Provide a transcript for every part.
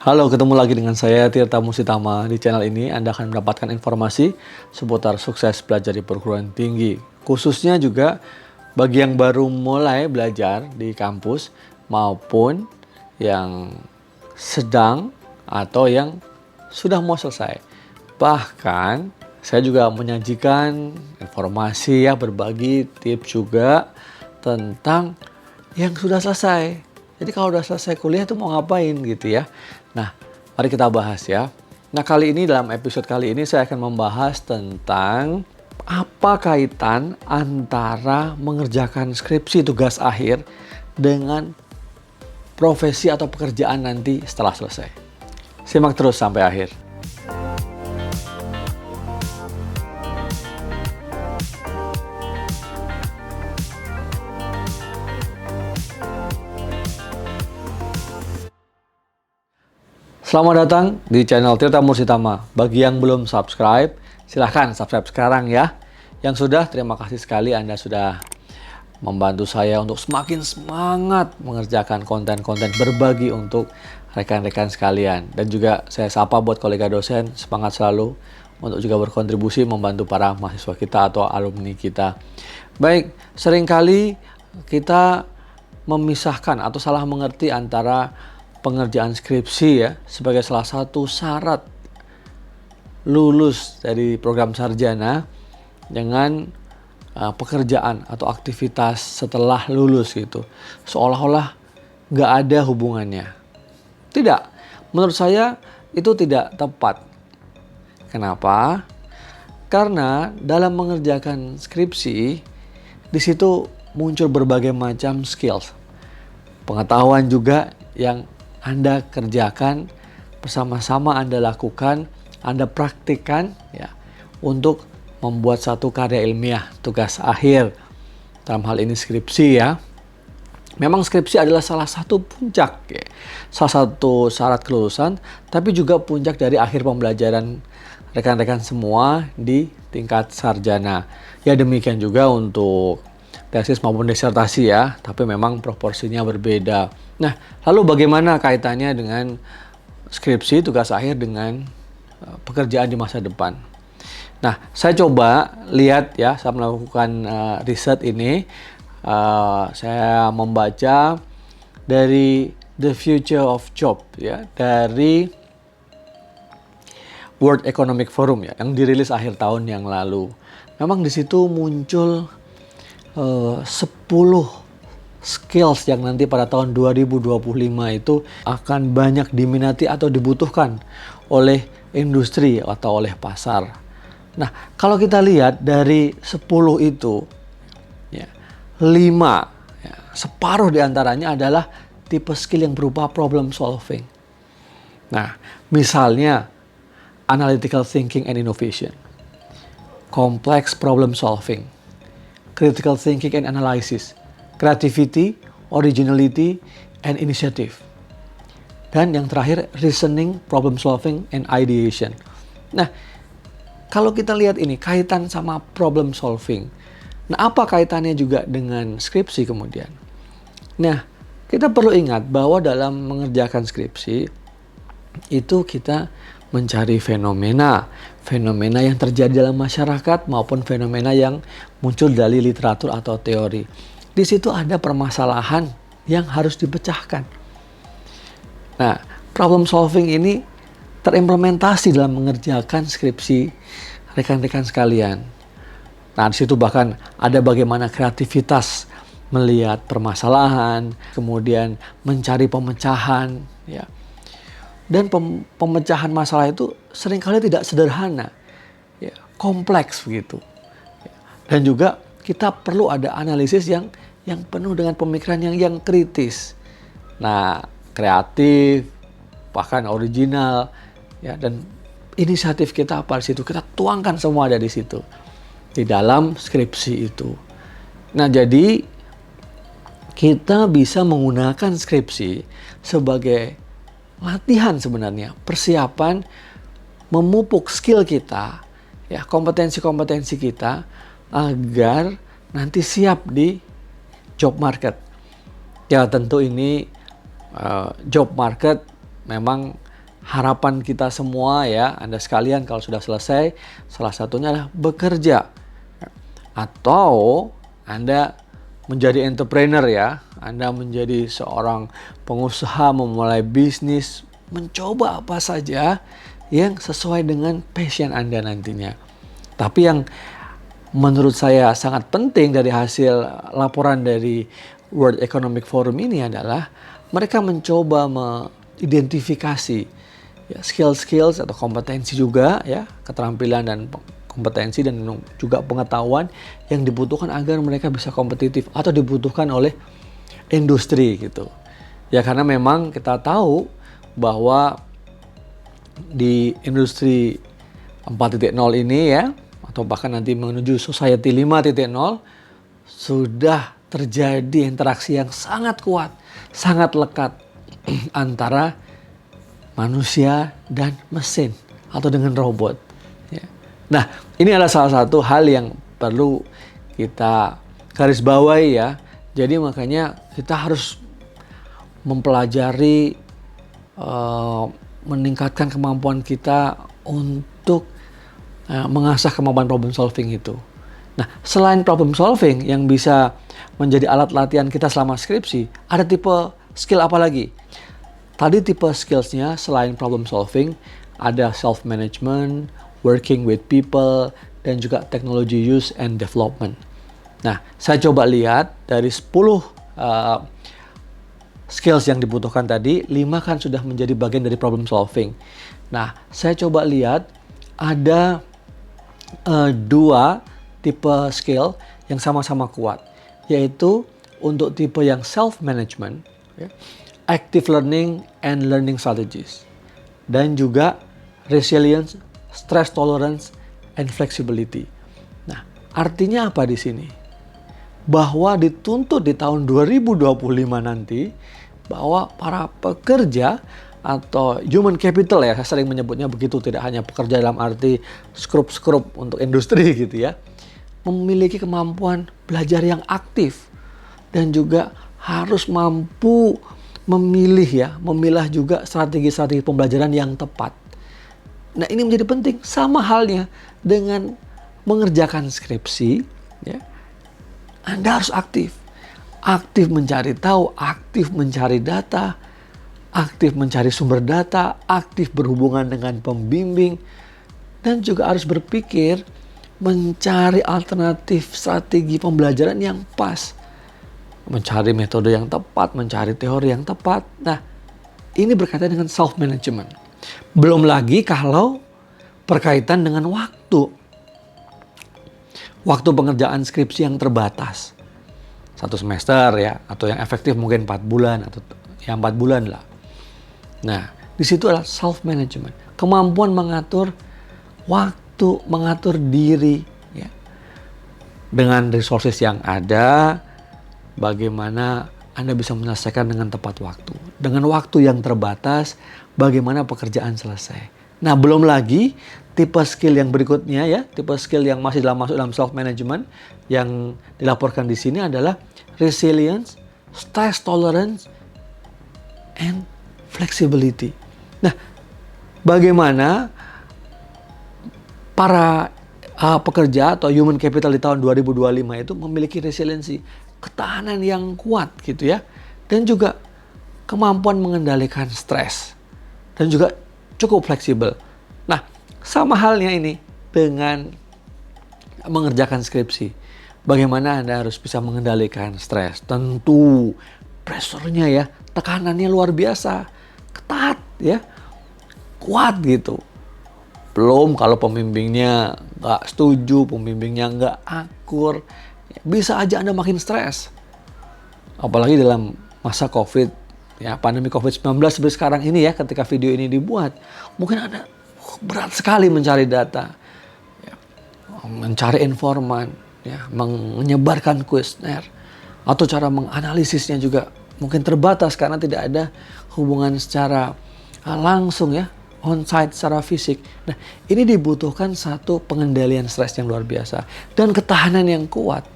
Halo, ketemu lagi dengan saya Tirta Musitama. Di channel ini Anda akan mendapatkan informasi seputar sukses belajar di perguruan tinggi. Khususnya juga bagi yang baru mulai belajar di kampus maupun yang sedang atau yang sudah mau selesai. Bahkan saya juga menyajikan informasi berbagi tips juga tentang yang sudah selesai. Jadi kalau udah selesai kuliah tuh mau ngapain gitu ya. Nah, mari kita bahas ya. Nah, kali ini dalam episode kali ini saya akan membahas tentang apa kaitan antara mengerjakan skripsi tugas akhir dengan profesi atau pekerjaan nanti setelah selesai. Simak terus sampai akhir. Selamat datang di channel Tirta Musitama. Bagi yang belum subscribe, silahkan subscribe sekarang ya. Yang sudah, terima kasih sekali Anda sudah membantu saya untuk semakin semangat mengerjakan konten-konten berbagi untuk rekan-rekan sekalian. Dan juga saya sapa buat kolega dosen, semangat selalu untuk juga berkontribusi membantu para mahasiswa kita atau alumni kita. Baik, seringkali kita memisahkan atau salah mengerti antara pengerjaan skripsi ya sebagai salah satu syarat lulus dari program sarjana dengan pekerjaan atau aktivitas setelah lulus gitu. Seolah-olah nggak ada hubungannya. Tidak, menurut saya itu tidak tepat. Kenapa? Karena dalam mengerjakan skripsi di situ muncul berbagai macam skills, pengetahuan juga yang Anda kerjakan bersama-sama, Anda lakukan, Anda praktikkan ya untuk membuat satu karya ilmiah tugas akhir. Dalam hal ini skripsi ya. Memang skripsi adalah salah satu puncak ya, salah satu syarat kelulusan, tapi juga puncak dari akhir pembelajaran rekan-rekan semua di tingkat sarjana. Ya demikian juga untuk tesis maupun disertasi ya, tapi memang proporsinya berbeda. Nah, lalu bagaimana kaitannya dengan skripsi tugas akhir dengan pekerjaan di masa depan? Nah, saya coba lihat ya, saya melakukan riset ini, saya membaca dari The Future of Job ya, dari World Economic Forum ya, yang dirilis akhir tahun yang lalu. Memang di situ muncul 10 skills yang nanti pada tahun 2025 itu akan banyak diminati atau dibutuhkan oleh industri atau oleh pasar. Nah, kalau kita lihat dari 10 itu, ya, 5, ya, separuh diantaranya adalah tipe skill yang berupa problem solving. Nah, misalnya analytical thinking and innovation, complex problem solving, critical thinking and analysis, creativity, originality, and initiative. Dan yang terakhir, reasoning, problem solving, and ideation. Nah, kalau kita lihat ini kaitan sama problem solving. Nah, apa kaitannya juga dengan skripsi kemudian? Nah, kita perlu ingat bahwa dalam mengerjakan skripsi itu kita mencari fenomena yang terjadi dalam masyarakat maupun fenomena yang muncul dari literatur atau teori. Di situ ada permasalahan yang harus dipecahkan. Nah, problem solving ini terimplementasi dalam mengerjakan skripsi rekan-rekan sekalian. Nah, di situ bahkan ada bagaimana kreativitas melihat permasalahan, kemudian mencari pemecahan ya. Dan pemecahan masalah itu seringkali tidak sederhana, ya, kompleks begitu. Dan juga kita perlu ada analisis yang penuh dengan pemikiran yang kritis. Nah, kreatif, bahkan original, ya, dan inisiatif kita apa di situ, kita tuangkan semua ada di situ di dalam skripsi itu. Nah, jadi kita bisa menggunakan skripsi sebagai latihan sebenarnya, persiapan memupuk skill kita, ya, kompetensi-kompetensi kita agar nanti siap di job market. Ya tentu ini job market memang harapan kita semua ya, Anda sekalian kalau sudah selesai, salah satunya adalah bekerja. Atau Anda menjadi entrepreneur ya, Anda menjadi seorang pengusaha, memulai bisnis, mencoba apa saja yang sesuai dengan passion Anda nantinya. Tapi yang menurut saya sangat penting dari hasil laporan dari World Economic Forum ini adalah mereka mencoba mengidentifikasi ya, skill-skills atau kompetensi juga ya, keterampilan dan kompetensi dan juga pengetahuan yang dibutuhkan agar mereka bisa kompetitif atau dibutuhkan oleh industri gitu. Ya karena memang kita tahu bahwa di industri 4.0 ini ya, atau bahkan nanti menuju society 5.0 sudah terjadi interaksi yang sangat kuat, sangat lekat antara manusia dan mesin atau dengan robot. Ya. Nah, ini adalah salah satu hal yang perlu kita garis bawahi ya. Jadi makanya kita harus mempelajari, meningkatkan kemampuan kita untuk mengasah kemampuan problem solving itu. Nah, selain problem solving yang bisa menjadi alat latihan kita selama skripsi, ada tipe skill apa lagi? Tadi tipe skillsnya selain problem solving, ada self-management, working with people, dan juga technology use and development. Nah, saya coba lihat dari 10 skills yang dibutuhkan tadi, 5 kan sudah menjadi bagian dari problem solving. Nah, saya coba lihat ada 2 tipe skill yang sama-sama kuat, yaitu untuk tipe yang self-management, ya, active learning and learning strategies, dan juga resilience, stress tolerance, and flexibility. Nah, artinya apa di sini? Bahwa dituntut di tahun 2025 nanti bahwa para pekerja atau human capital ya, saya sering menyebutnya begitu, tidak hanya pekerja dalam arti skrup-skrup untuk industri gitu ya, memiliki kemampuan belajar yang aktif dan juga harus mampu memilah juga strategi-strategi pembelajaran yang tepat. Nah, ini menjadi penting, sama halnya dengan mengerjakan skripsi ya. Anda harus aktif mencari tahu, aktif mencari data, aktif mencari sumber data, aktif berhubungan dengan pembimbing, dan juga harus berpikir mencari alternatif strategi pembelajaran yang pas, mencari metode yang tepat, mencari teori yang tepat. Nah, ini berkaitan dengan self-management. Belum lagi kalau berkaitan dengan waktu pengerjaan skripsi yang terbatas. 1 semester ya, atau yang efektif mungkin 4 bulan atau ya 4 bulan lah. Nah, di situ adalah self-management. Kemampuan mengatur waktu, mengatur diri ya. Dengan resources yang ada, bagaimana Anda bisa menyelesaikan dengan tepat waktu. Dengan waktu yang terbatas, bagaimana pekerjaan selesai. Nah, belum lagi tipe skill yang berikutnya ya, tipe skill yang masih masuk dalam self-management yang dilaporkan di sini adalah resilience, stress tolerance, and flexibility. Nah, bagaimana para pekerja atau human capital di tahun 2025 itu memiliki resiliensi, ketahanan yang kuat gitu ya, dan juga kemampuan mengendalikan stres dan juga cukup fleksibel. Nah, sama halnya ini dengan mengerjakan skripsi. Bagaimana Anda harus bisa mengendalikan stres? Tentu pressure-nya ya, tekanannya luar biasa, ketat ya, kuat gitu. Belum kalau pembimbingnya nggak setuju, pembimbingnya nggak akur, bisa aja Anda makin stres. Apalagi dalam masa COVID, ya pandemi COVID-19 seperti sekarang ini ya, ketika video ini dibuat, mungkin Anda berat sekali mencari data, ya, mencari informan, ya, menyebarkan kuesioner, atau cara menganalisisnya juga mungkin terbatas karena tidak ada hubungan secara langsung ya, on-site secara fisik. Nah, ini dibutuhkan satu pengendalian stres yang luar biasa dan ketahanan yang kuat.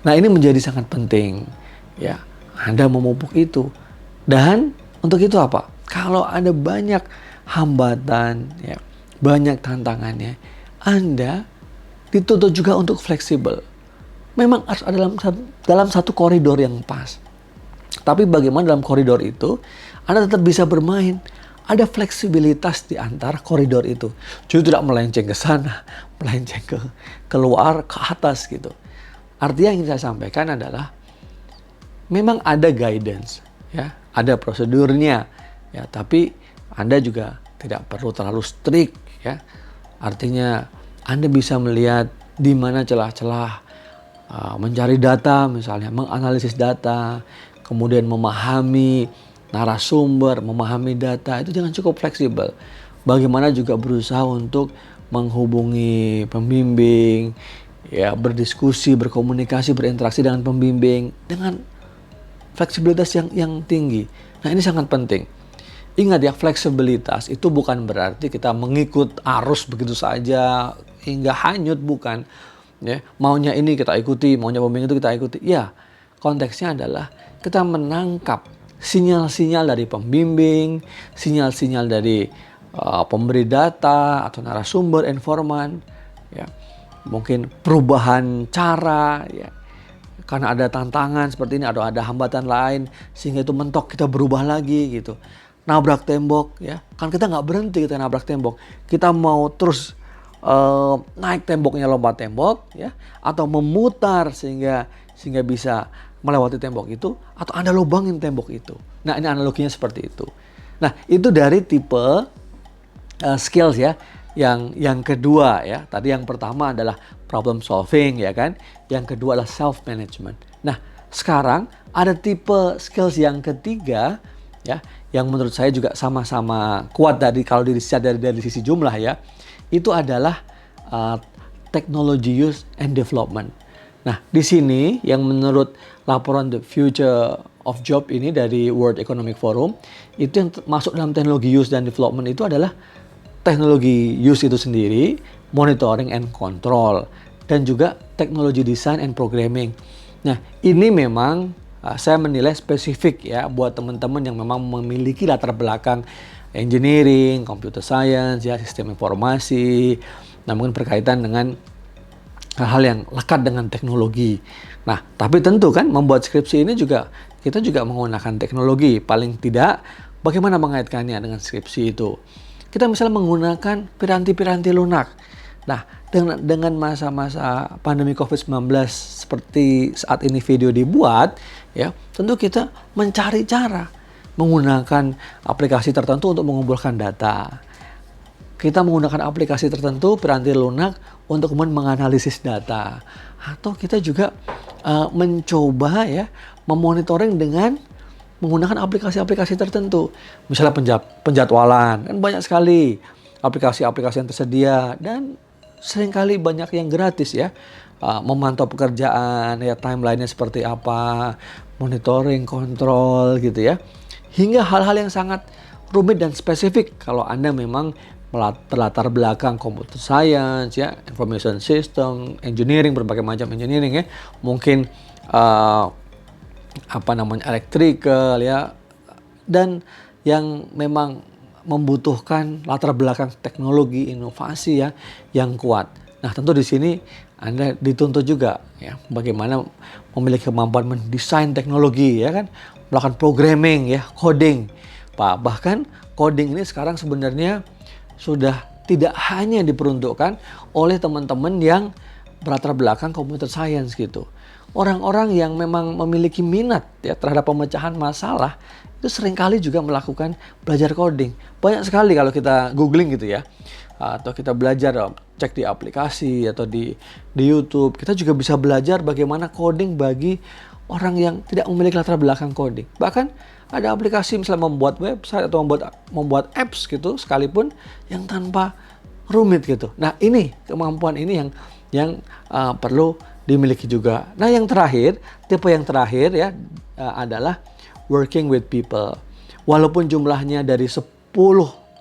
Nah, ini menjadi sangat penting ya, Anda memupuk itu. Dan untuk itu apa? Kalau ada banyak hambatan, ya, banyak tantangannya, Anda dituntut juga untuk fleksibel. Memang harus ada dalam satu koridor yang pas. Tapi bagaimana dalam koridor itu, Anda tetap bisa bermain. Ada fleksibilitas di antara koridor itu. Jadi tidak melenceng ke sana, melenceng ke keluar, ke atas gitu. Artinya yang ingin saya sampaikan adalah, memang ada guidance, ya, ada prosedurnya, ya, tapi Anda juga tidak perlu terlalu strict, ya. Artinya Anda bisa melihat di mana celah-celah, mencari data misalnya, menganalisis data, kemudian memahami narasumber, memahami data, itu jangan cukup fleksibel. Bagaimana juga berusaha untuk menghubungi pembimbing, ya, berdiskusi, berkomunikasi, berinteraksi dengan pembimbing dengan fleksibilitas yang tinggi. Nah, ini sangat penting. Ingat ya, fleksibilitas itu bukan berarti kita mengikut arus begitu saja hingga hanyut, bukan. Ya, maunya ini kita ikuti, maunya pembimbing itu kita ikuti. Ya, konteksnya adalah kita menangkap sinyal-sinyal dari pembimbing, sinyal-sinyal dari pemberi data atau narasumber, informan, ya, mungkin perubahan cara, ya, karena ada tantangan seperti ini, ada hambatan lain, sehingga itu mentok kita berubah lagi gitu. Nabrak tembok, ya, kan kita nggak berhenti kita nabrak tembok, kita mau terus naik temboknya, lompat tembok, ya, atau memutar sehingga bisa melewati tembok itu, atau Anda lubangin tembok itu. Nah, ini analoginya seperti itu. Nah, itu dari tipe skills, ya. Yang kedua, ya, tadi yang pertama adalah problem solving, ya kan. Yang kedua adalah self management. Nah, sekarang ada tipe skills yang ketiga, ya, yang menurut saya juga sama-sama kuat kalau dari sisi jumlah, ya. Itu adalah technology use and development. Nah, di sini yang menurut laporan The Future of Job ini dari World Economic Forum, itu yang masuk dalam teknologi use dan development itu adalah teknologi use itu sendiri, monitoring and control, dan juga teknologi design and programming. Nah, ini memang saya menilai spesifik, ya, buat teman-teman yang memang memiliki latar belakang engineering, computer science, ya, sistem informasi, namun berkaitan dengan hal-hal yang lekat dengan teknologi. Nah, tapi tentu kan membuat skripsi ini juga kita juga menggunakan teknologi. Paling tidak bagaimana mengaitkannya dengan skripsi itu. Kita misalnya menggunakan piranti-piranti lunak. Nah, dengan masa-masa pandemi COVID-19 seperti saat ini video dibuat, ya, tentu kita mencari cara menggunakan aplikasi tertentu untuk mengumpulkan data. Kita menggunakan aplikasi tertentu, piranti lunak, untuk kemudian menganalisis data. Atau kita juga mencoba, ya, memonitoring dengan menggunakan aplikasi-aplikasi tertentu. Misalnya penjadwalan, kan banyak sekali aplikasi-aplikasi yang tersedia, dan seringkali banyak yang gratis, ya. Memantau pekerjaan, ya, timeline-nya seperti apa, monitoring, kontrol gitu, ya. Hingga hal-hal yang sangat rumit dan spesifik kalau Anda memang berlatar belakang computer science, ya, information system, engineering, berbagai macam engineering, ya. Mungkin electrical, ya, dan yang memang membutuhkan latar belakang teknologi, inovasi, ya, yang kuat. Nah, tentu di sini Anda dituntut juga, ya, bagaimana memiliki kemampuan mendesain teknologi, ya kan, melakukan programming, ya, coding. Bahkan coding ini sekarang sebenarnya sudah tidak hanya diperuntukkan oleh teman-teman yang berlatar belakang computer science gitu. Orang-orang yang memang memiliki minat, ya, terhadap pemecahan masalah itu seringkali juga melakukan belajar coding. Banyak sekali kalau kita googling gitu, ya, atau kita belajar cek di aplikasi atau di YouTube, kita juga bisa belajar bagaimana coding bagi orang yang tidak memiliki latar belakang coding. Bahkan ada aplikasi misalnya membuat website atau membuat apps gitu sekalipun yang tanpa rumit gitu. Nah, ini kemampuan ini yang perlu dimiliki juga. Nah, tipe yang terakhir, ya, adalah working with people. Walaupun jumlahnya dari 10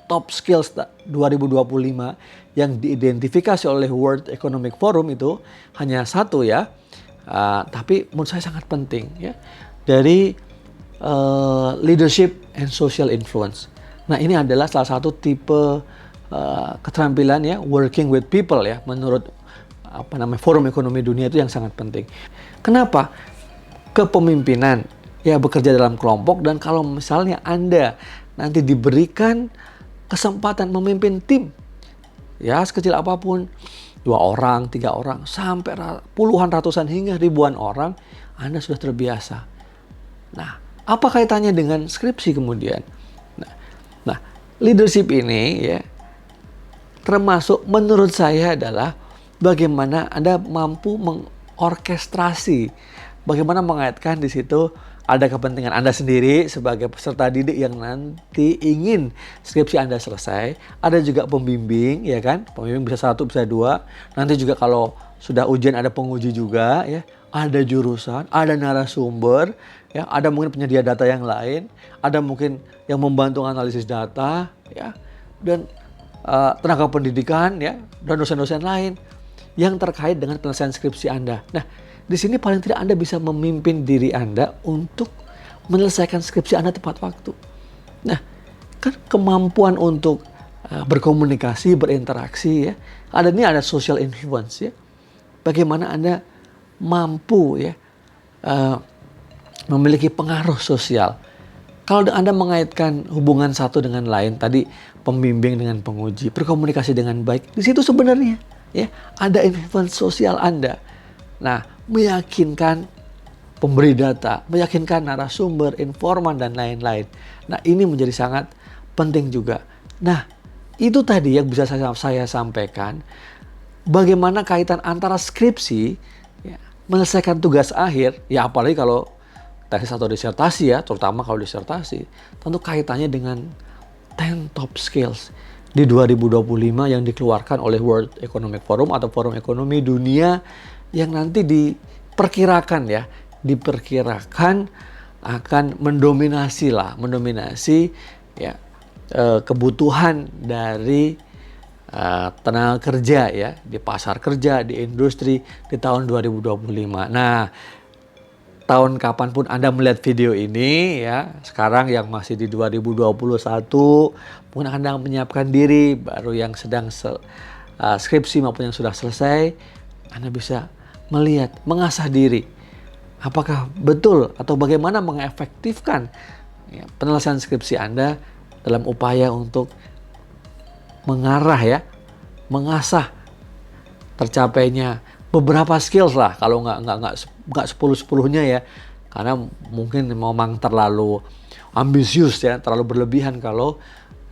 top skills 2025 yang diidentifikasi oleh World Economic Forum itu hanya satu, ya. Tapi menurut saya sangat penting, ya, dari leadership and social influence. Nah, ini adalah salah satu tipe keterampilan ya, working with people ya, menurut Forum Ekonomi Dunia itu yang sangat penting. Kenapa? Kepemimpinan ya, bekerja dalam kelompok, dan kalau misalnya Anda nanti diberikan kesempatan memimpin tim ya, sekecil apapun, 2 orang, 3 orang, sampai puluhan, ratusan, hingga ribuan orang, Anda sudah terbiasa. Nah, apa kaitannya dengan skripsi kemudian? Nah, leadership ini ya, termasuk menurut saya adalah bagaimana Anda mampu mengorkestrasi, bagaimana mengaitkan di situ ada kepentingan Anda sendiri sebagai peserta didik yang nanti ingin skripsi Anda selesai. Ada juga pembimbing, ya kan? Pembimbing bisa 1, bisa 2. Nanti juga kalau sudah ujian ada penguji juga, ya. Ada jurusan, ada narasumber, ya. Ada mungkin penyedia data yang lain, ada mungkin yang membantu analisis data, ya. Dan tenaga pendidikan, ya, dan dosen-dosen lain yang terkait dengan penyelesaian skripsi Anda. Nah, di sini paling tidak Anda bisa memimpin diri Anda untuk menyelesaikan skripsi Anda tepat waktu. Nah, kan kemampuan untuk berkomunikasi, berinteraksi ya. Ada social influence ya. Bagaimana Anda mampu ya memiliki pengaruh sosial. Kalau Anda mengaitkan hubungan satu dengan lain, tadi pembimbing dengan penguji, berkomunikasi dengan baik, di situ sebenarnya ya ada influence sosial Anda. Nah, meyakinkan pemberi data, meyakinkan narasumber, informan, dan lain-lain. Nah, ini menjadi sangat penting juga. Nah, itu tadi yang bisa saya sampaikan. Bagaimana kaitan antara skripsi, ya, menyelesaikan tugas akhir, ya apalagi kalau tesis atau disertasi ya, terutama kalau disertasi, tentu kaitannya dengan 10 top skills di 2025 yang dikeluarkan oleh World Economic Forum atau Forum Ekonomi Dunia, yang nanti diperkirakan akan mendominasi ya kebutuhan dari tenaga kerja ya, di pasar kerja, di industri di tahun 2025. Nah, tahun kapanpun Anda melihat video ini ya, sekarang yang masih di 2021, mungkin Anda menyiapkan diri, baru yang sedang skripsi maupun yang sudah selesai, Anda bisa melihat, mengasah diri. Apakah betul atau bagaimana mengefektifkan ya, penyelesaian skripsi Anda dalam upaya untuk mengarah ya, mengasah tercapainya beberapa skills lah, kalau nggak 10-10-nya ya, karena mungkin memang terlalu ambisius ya, terlalu berlebihan kalau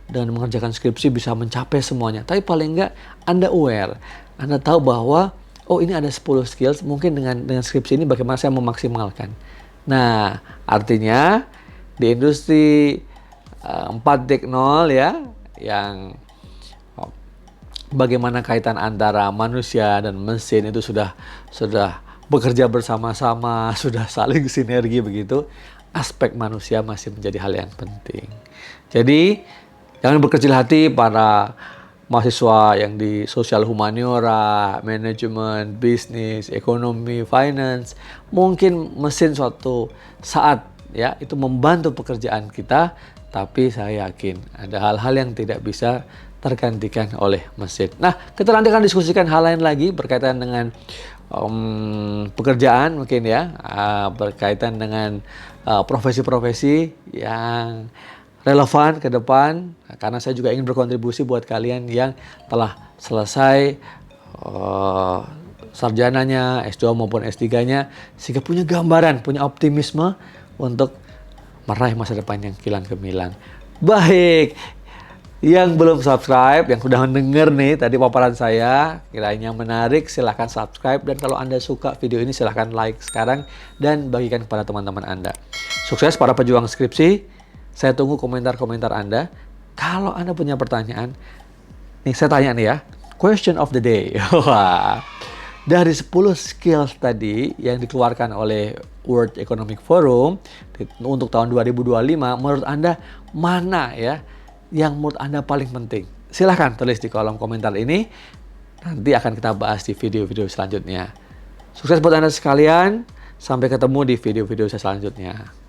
dengan mengerjakan skripsi bisa mencapai semuanya. Tapi paling nggak Anda aware, Anda tahu bahwa oh ini ada 10 skills, mungkin dengan skripsi ini bagaimana saya memaksimalkan. Nah, artinya di industri 4.0 ya, yang bagaimana kaitan antara manusia dan mesin itu sudah bekerja bersama-sama, sudah saling sinergi begitu, aspek manusia masih menjadi hal yang penting. Jadi, jangan berkecil hati para mahasiswa yang di sosial humaniora, manajemen, bisnis, ekonomi, finance. Mungkin mesin suatu saat ya itu membantu pekerjaan kita, tapi saya yakin ada hal-hal yang tidak bisa tergantikan oleh mesin. Nah, kita nanti akan diskusikan hal lain lagi berkaitan dengan pekerjaan mungkin ya, berkaitan dengan profesi-profesi yang relevan ke depan, karena saya juga ingin berkontribusi buat kalian yang telah selesai sarjananya, S2 maupun S3-nya, sehingga punya gambaran, punya optimisme untuk meraih masa depan yang kilan gemilang. Baik, yang belum subscribe, yang sudah mendengar nih tadi paparan saya, kiranya menarik, silahkan subscribe. Dan kalau Anda suka video ini, silahkan like sekarang dan bagikan kepada teman-teman Anda. Sukses para pejuang skripsi. Saya tunggu komentar-komentar Anda. Kalau Anda punya pertanyaan, nih saya tanya nih ya, question of the day. Dari 10 skills tadi yang dikeluarkan oleh World Economic Forum untuk tahun 2025, menurut Anda mana ya yang menurut Anda paling penting? Silahkan tulis di kolom komentar ini. Nanti akan kita bahas di video-video selanjutnya. Sukses buat Anda sekalian. Sampai ketemu di video-video saya selanjutnya.